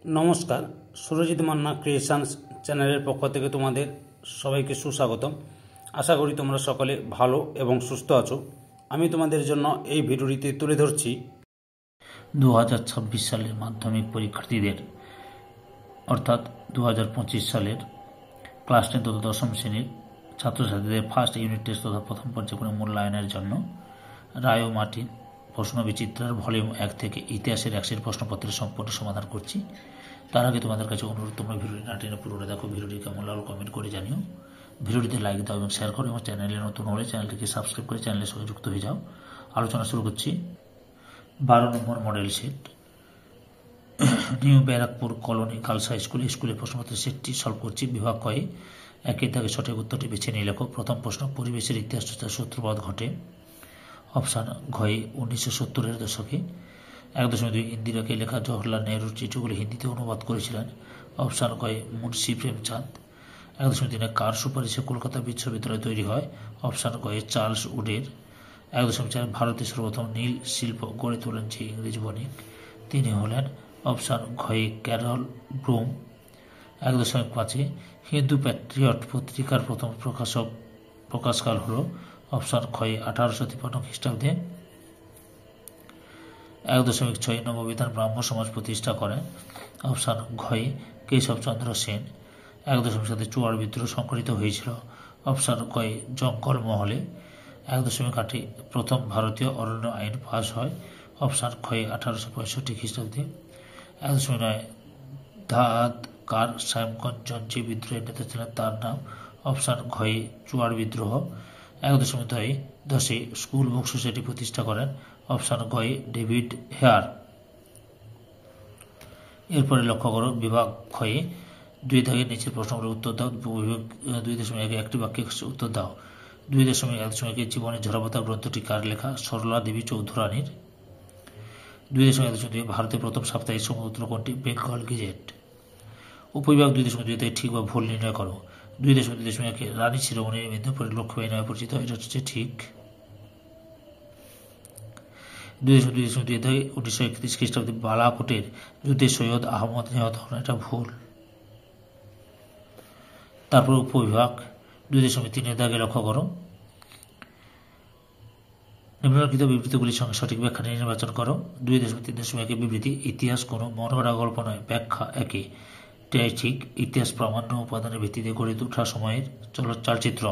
নমস্কার, সুরজিৎ মান্না ক্রিয়েশনস চ্যানেলের পক্ষ থেকে তোমাদের সবাইকে সুস্বাগতম। আশা করি তোমরা সকলে ভালো এবং সুস্থ আছো। আমি তোমাদের জন্য এই ভিডিওটিতে তুলে ধরছি 2026 সালের মাধ্যমিক পরীক্ষার্থীদের অর্থাৎ 2025 সালের ক্লাস 10 তথা দশম শ্রেণীর ছাত্রছাত্রীদের ফার্স্ট ইউনিট টেস্ট তথা প্রথম পর্যায়ক্রমে মূল্যায়নের জন্য রায় ও মার্টিন প্রশ্ন বিচিত্রার ভলিউম 1 থেকে ইতিহাসের 100 প্রশ্নপত্রের সম্পূর্ণ সমাধান করছি। তার আগে তোমাদের কাছে অনুরোধ, তোমরা ভিডিওটি না টেনে পুরোটা দেখো। ভিডিওটি কেমন লাগলো কমেন্ট করে জানিও। ভিডিওটিতে লাইক দাও এবং শেয়ার করো এবং চ্যানেলে নতুন হলে চ্যানেলটিকে সাবস্ক্রাইব করে চ্যানেলের সঙ্গে যুক্ত হয়ে যাও। আলোচনা শুরু করছি। 12 নম্বর model set, new Barrackpore colony girls high স্কুলের প্রশ্নপত্রের সেটটি সলভ করছি। বিভাগ কয়ে একের দাগে সঠিক উত্তরটি বেছে নিয়ে লেখো। প্রথম প্রশ্ন, পরিবেশের ইতিহাস চর্চার সূত্রপাত ঘটে। অপশান ঘয়ে 1970-এর দশকে। 1.2 ইন্দিরাকে লেখা জওহরলাল নেহরুর চিঠিগুলি হিন্দিতে অনুবাদ করেছিলেন। অপশান ঘয়ে মুন্সি প্রেমচাঁদ। 1.3 কার সুপারিশে কলকাতা বিশ্ববিদ্যালয় তৈরি হয়। Option ঘয়ে Charles উডের। 1.4 ভারতে সর্বপ্রথম নীল শিল্প গড়ে তোলেন যে ইংরেজ বণিক, তিনি হলেন। অপশান ঘয়ে ক্যারল ব্রুম। 1.5 হিন্দু প্যাট্রিয়ট পত্রিকার প্রথম প্রকাশকাল হল। অপশান ঘয়ে 1853 খ্রিস্টাব্দে। 1.6 নববিধান ব্রাহ্ম সমাজ প্রতিষ্ঠা করেন। অপশান ঘয়ে কেশবচন্দ্র সেন। 1.7 চুয়াড় বিদ্রোহ সংঘটিত হয়েছিল। অপশান ঘয়ে জঙ্গল মহলে। 1.8 প্রথম ভারতীয় অরণ্য আইন পাস হয়। অপশান ঘয়ে 1865 খ্রিস্টাব্দে। 1.9 ধাদকার শ্যামগঞ্জ যে বিদ্রোহের নেতা ছিলেন তার নাম। অপশান ঘয়ে চুয়াড় বিদ্রোহ। 1.10 স্কুল বুক সোসাইটি প্রতিষ্ঠা করেন। অপশান ঘয়ে ডেভিড হেয়ার। এরপরে লক্ষ্য করো বিভাগ ক্ষয়ে 2 দাগের নিচের প্রশ্নগুলোর উত্তর দাও। 2.1 একটি বাক্যে উত্তর দাও। 2.1 জীবনের ঝরাপাতা গ্রন্থটি কার লেখা? সরলা দেবী চৌধুরানীর। 2.1 ভারতের প্রথম সাপ্তাহিক সমুদ্র কোনটি? বেঙ্গল গেজেট। উপবিভাগ 2.2 ঠিক বা ভুল নির্ণয় করো। 2.2 রানী শিরোমণি মেদিনীপুরের লক্ষ্মীবাই নামে পরিচিত, এটা হচ্ছে ঠিক। 2.2 1931 খ্রিস্টাব্দে বালাকোটের যুদ্ধে সৈয়দ আহমদ নিহত হন, এটা ভুল। তারপর উপবিভাগ 2.3 দাগে লক্ষ্য করো। নিম্নলিখিত বিবৃতিগুলির সঙ্গে সঠিক ব্যাখ্যা নির্বাচন করো। 2.3 বিবৃতি, ইতিহাস কোনো মনগড়া গল্প নয়। ব্যাখ্যা একে ঠিক, ইতিহাস প্রামাণ্য উপাদানের ভিত্তিতে গড়ে ওঠা সময়ের চলচ্চিত্র।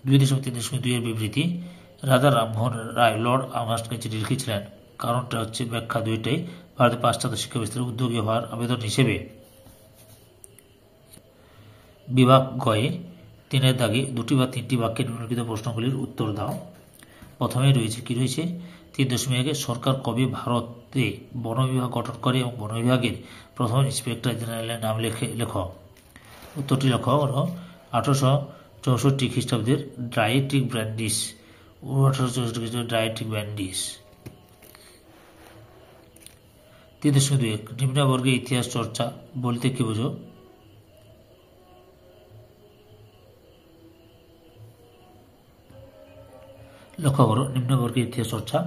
2.3 এর বিবৃতি, রাজা রামমোহন রায় লর্ড আর্মস্ট্রংকে চিঠি লিখেছিলেন, কারণটা হচ্ছে ব্যাখ্যা দুইটাই ভারতে পাশ্চাত্য শিক্ষা বিস্তারে উদ্যোগী হওয়ার আবেদন হিসেবে। বিভাগ গয়ে 3 দাগে 2 বা 3টি বাক্যে নিম্নলিখিত প্রশ্নগুলির উত্তর দাও। প্রথমে রয়েছে কি রয়েছে? 3.1 সরকার কবে ভারতে বন বিভাগ গঠন করে এবং বন বিভাগের প্রথম ইন্সপেক্টর জেনারেলের নাম লেখো। উত্তরটি লক্ষ্য করো। 1864 খ্রিস্টাব্দের ড্রাইটিক ব্র্যান্ডিস। 1864 খ্রিস্টাব্দের ড্রাইটিক ব্র্যান্ডিস। 3.2 নিম্নবর্গের ইতিহাস চর্চা বলতে কি বোঝো? লক্ষ্য করো, নিম্নবর্গের ইতিহাস চর্চা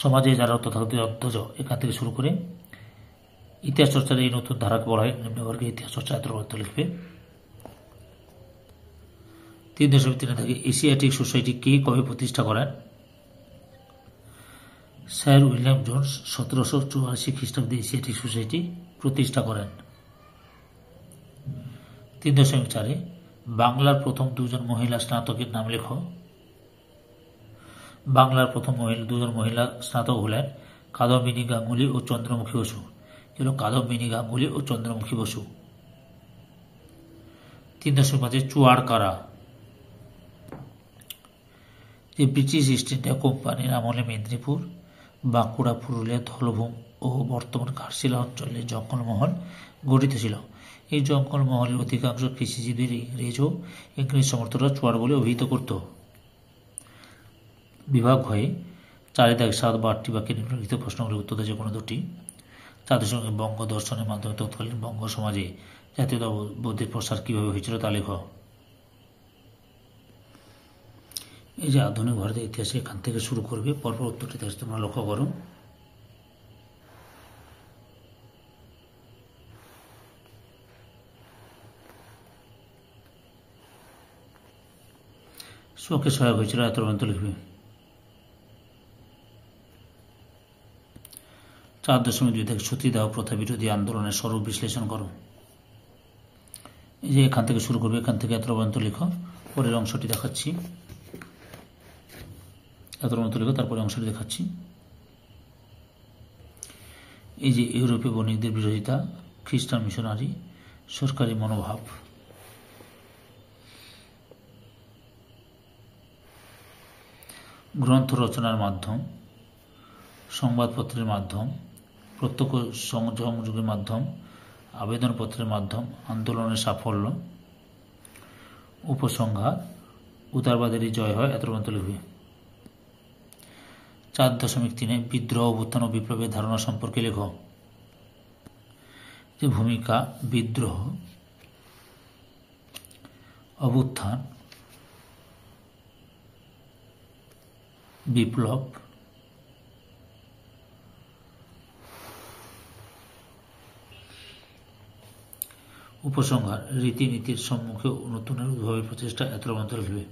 সমাজে যারা তথাকথিত অন্তজ, এখান থেকে শুরু করে ইতিহাস চর্চার এই নতুন ধারাকে বলা হয় নিম্নবর্গের ইতিহাস চর্চা। এত অর্থ লিখবে। 3.3 থেকে এশিয়াটিক সোসাইটি কে কবে প্রতিষ্ঠা করেন? স্যার উইলিয়াম জোন্স 1784 খ্রিস্টাব্দে এশিয়াটিক সোসাইটি প্রতিষ্ঠা করেন। 3.4 বাংলার প্রথম 2জন মহিলা স্নাতকের নাম লেখো। বাংলার প্রথম 2জন মহিলা স্নাতক হলেন কাদম্বিনী গাঙ্গুলি ও চন্দ্রমুখী বসু। কাদম্বিনী গাঙ্গুলি ও চন্দ্রমুখী বসু। 3.5 চুয়াড় কারা? যে ব্রিটিশ ইস্ট ইন্ডিয়া কোম্পানির আমলে মেদিনীপুর, বাঁকুড়া, পুরুলিয়া, ধলভূম ও বর্তমান ঘাটশিলা অঞ্চলে জঙ্গলমহল গঠিত ছিল। এই জঙ্গলমহলের অধিকাংশ কৃষিজীবীর ইংরেজ সমর্থকরা চুয়াড় বলে অভিহিত করত। বিভাগ হয়ে 4.7 বা 8টি বাক্যে নিম্নলিখিত প্রশ্নগুলির উত্তর দেয় যে কোনো দুটি। 4.1 বঙ্গ দর্শনের মাধ্যমে তৎকালীন বঙ্গ সমাজে জাতীয়তাবোধের প্রসার কিভাবে হয়েছিল তা লেখো। এই যে আধুনিক ভারতের ইতিহাসে এখান থেকে শুরু করবে, পরপর উত্তরটি তোমরা লক্ষ্য করো। শোকে সহায়ক হয়েছিল এত পর্যন্ত লিখবে। 4.2 থেকে সতীদাহ প্রথা বিরোধী আন্দোলনের স্বরূপ বিশ্লেষণ করো। এই যে এখান থেকে শুরু করবে, এখান থেকে এত পর্যন্ত লিখো, পরের অংশটি দেখাচ্ছি। এত পর্যন্ত লিখো, তারপরে অংশটি দেখাচ্ছি। এই যে ইউরোপীয় বণিকদের বিরোধিতা, খ্রিস্টান মিশনারি, সরকারি মনোভাব। গ্রন্থ রচনার মাধ্যম, সংবাদপত্রের মাধ্যম, প্রত্যক্ষ সংযোগের মাধ্যম, আবেদনপত্রের মাধ্যম, আন্দোলনের সাফল্য, উপসংহার, উদারবাদেরই জয় হয়, এত পর্যন্ত লিখবে। 4.3 বিদ্রোহ, অভ্যুত্থান ও বিপ্লবের ধারণা সম্পর্কে লেখো। যে ভূমিকা, বিদ্রোহ, অভ্যুত্থান, বিপ্লব, উপসংহার, রীতিনীতির সম্মুখে নতুনের উদ্ভাবের প্রচেষ্টা, এত পর্যন্ত লিখবে।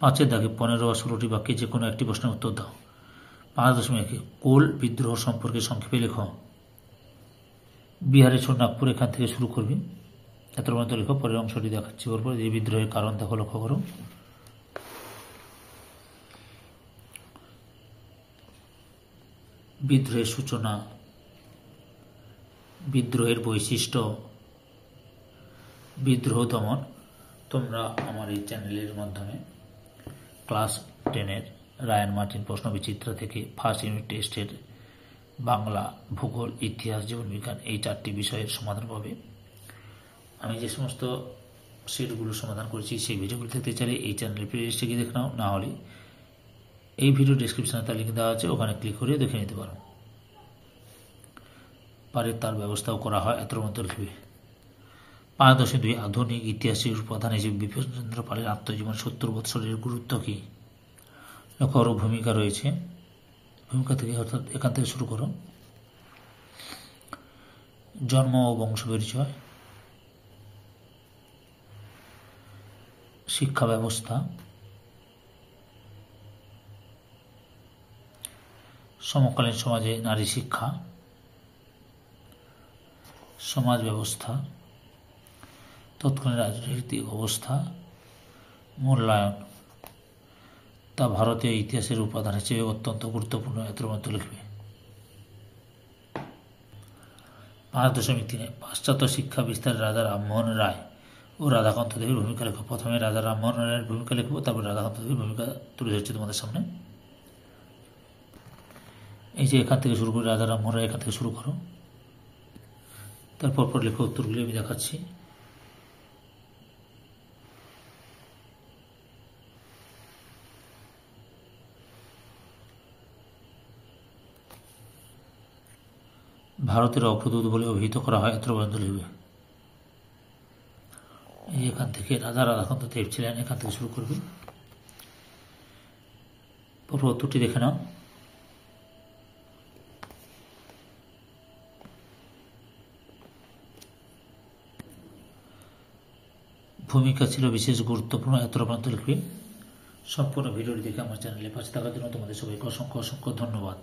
5 দাগে 15 বা 16টি বাক্যে যে কোনো একটি প্রশ্নের উত্তর দাও। 5.1 কোল বিদ্রোহ সম্পর্কে সংক্ষেপে লেখো। বিহারের সোনাগপুর, এখান থেকে শুরু করবি, এত পর্যন্ত লেখো, পরের অংশটি দেখাচ্ছি। পরপর এই বিদ্রোহের কারণ দেখো, লক্ষ্য করো। বিদ্রোহের সূচনা, বিদ্রোহের বৈশিষ্ট্য, বিদ্রোহ দমন। তোমরা আমার এই চ্যানেলের মাধ্যমে ক্লাস 10-এর রায়ান মার্টিন প্রশ্নবিচিত্রা থেকে ফার্স্ট ইউনিট টেস্টের বাংলা, ভূগোল, ইতিহাস, জীবনবিজ্ঞান এই 4টি বিষয়ের সমাধান পাবে। আমি যে সমস্ত সেটগুলো সমাধান করেছি সেই ভিডিওগুলো দেখতে চাইলে এই চ্যানেলের প্লেলিস্টে গিয়ে দেখে নাও, না হলে এই ভিডিও ডিসক্রিপশনে তার লিঙ্ক দেওয়া আছে, ওখানে ক্লিক করে দেখে নিতে পারো। পারে তার ব্যবস্থাও করা হয়, এত মধ্যে লিখবে। 5.2 আধুনিক ইতিহাসের উপাদান হিসেবে বিপিনচন্দ্র পালের আত্মজীবন 70 বৎসরের গুরুত্ব কি? লক্ষ্য করো, ভূমিকা রয়েছে। ভূমিকা থেকে অর্থাৎ এখান থেকে শুরু করো। জন্ম ও বংশ পরিচয়, শিক্ষা ব্যবস্থা, সমকালীন সমাজে নারী শিক্ষা, সমাজ ব্যবস্থা, তৎকালীন রাজনৈতিক অবস্থা, মূল্যায়ন। তা ভারতীয় ইতিহাসের উপাদান হিসেবে অত্যন্ত গুরুত্বপূর্ণ, এত মধ্যে লিখবে। 5.3 পাশ্চাত্য শিক্ষা বিস্তারে রাজা রামমোহন রায় ও রাধাকান্ত দেবীর ভূমিকা লেখো। প্রথমে রাজা রামমোহন রায়ের ভূমিকা লিখবো, তারপর রাধাকান্ত দেবীর ভূমিকা তুলে ধরছি তোমাদের সামনে। এই যে এখান থেকে শুরু করে রাজা রামমোহন রায়, এখান থেকে শুরু করো, তারপর লেখো উত্তরগুলি আমি দেখাচ্ছি। ভারতের অগ্রদূত বলে অভিহিত করা হয়, এত পর্যন্ত লিখবে। এখান থেকে রাধাকান্ত দেব ছিলেন, এখান থেকে শুরু করবে, পরপর উত্তরটি দেখে নাও। ভূমিকা ছিল বিশেষ গুরুত্বপূর্ণ, এত পর্যন্ত লিখবে। সম্পূর্ণ ভিডিওটি দেখে আমার চ্যানেলে পাশে থাকার জন্য তোমাদের সবাইকে অসংখ্য অসংখ্য ধন্যবাদ।